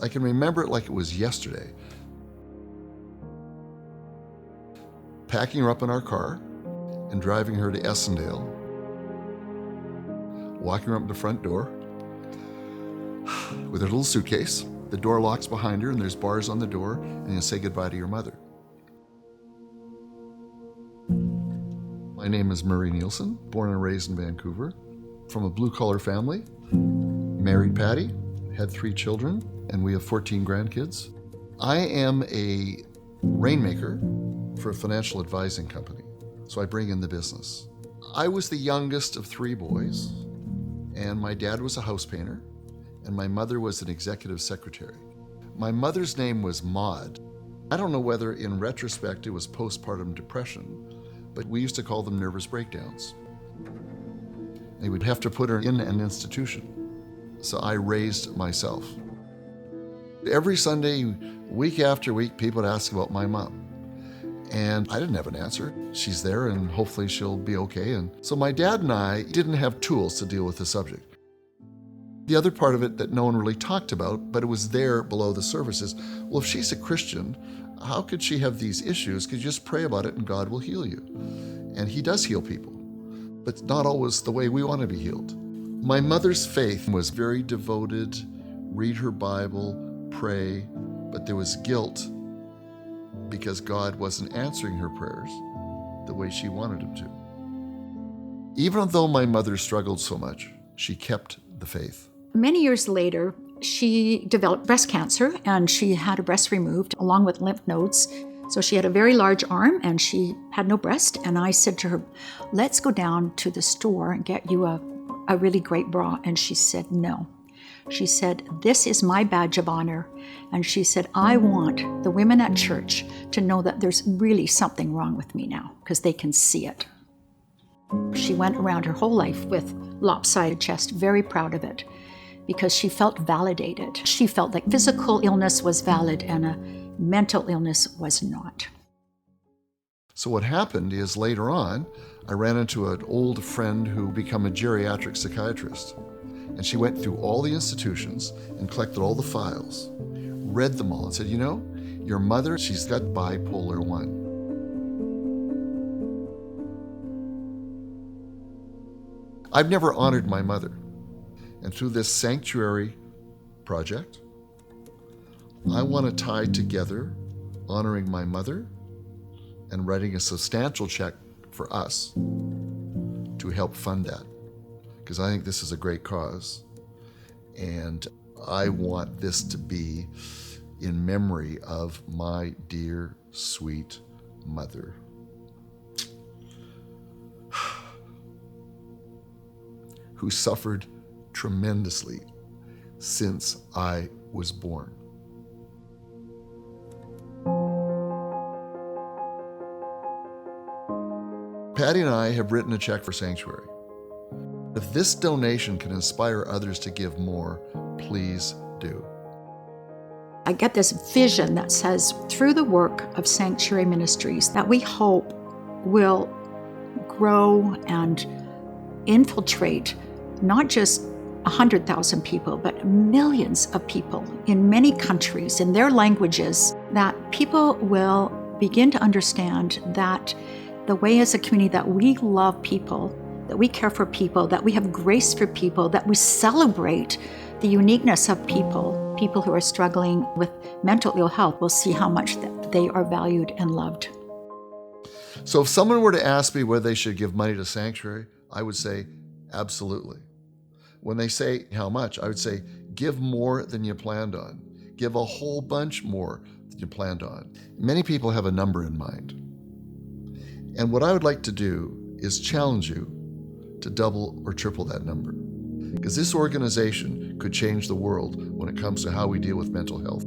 I can remember it like it was yesterday. Packing her up in our car and driving her to Essendale, walking her up to the front door with her little suitcase. The door locks behind her and there's bars on the door, and you say goodbye to your mother. My name is Murray Neilson, born and raised in Vancouver, from a blue-collar family, married Patty, had 3 children, and we have 14 grandkids. I am a rainmaker for a financial advising company, so I bring in the business. I was the youngest of 3 boys, and my dad was a house painter, and my mother was an executive secretary. My mother's name was Maud. I don't know whether in retrospect it was postpartum depression, but we used to call them nervous breakdowns. They would have to put her in an institution, so I raised myself. Every Sunday, week after week, people would ask about my mom. And I didn't have an answer. She's there and hopefully she'll be okay. And so my dad and I didn't have tools to deal with the subject. The other part of it that no one really talked about, but it was there below the surface, is, well, if she's a Christian, how could she have these issues? Could you just pray about it and God will heal you? And He does heal people, but not always the way we want to be healed. My mother's faith was very devoted, read her Bible, pray, but there was guilt because God wasn't answering her prayers the way she wanted Him to. Even though my mother struggled so much, she kept the faith. Many years later, she developed breast cancer and she had her breast removed along with lymph nodes. So she had a very large arm and she had no breast. And I said to her, let's go down to the store and get you a really great bra. And she said, no. She said, this is my badge of honor. And she said, I want the women at church to know that there's really something wrong with me now because they can see it. She went around her whole life with lopsided chest, very proud of it, because she felt validated. She felt like physical illness was valid and a mental illness was not. So what happened is later on, I ran into an old friend who became a geriatric psychiatrist. And she went through all the institutions and collected all the files, read them all and said, you know, your mother, she's got bipolar 1. I've never honored my mother. And through this Sanctuary project, I want to tie together honoring my mother and writing a substantial check for us to help fund that. Because I think this is a great cause. And I want this to be in memory of my dear, sweet mother. Who suffered tremendously since I was born. Patty and I have written a check for Sanctuary. If this donation can inspire others to give more, please do. I get this vision that says, through the work of Sanctuary Ministries, that we hope will grow and infiltrate not just 100,000 people, but millions of people in many countries, in their languages, that people will begin to understand that the way as a community that we love people, that we care for people, that we have grace for people, that we celebrate the uniqueness of people who are struggling with mental ill health, will see how much that they are valued and loved. So if someone were to ask me whether they should give money to Sanctuary, I would say, absolutely. When they say how much, I would say, give more than you planned on. Give a whole bunch more than you planned on. Many people have a number in mind. And what I would like to do is challenge you to double or triple that number. Because this organization could change the world when it comes to how we deal with mental health.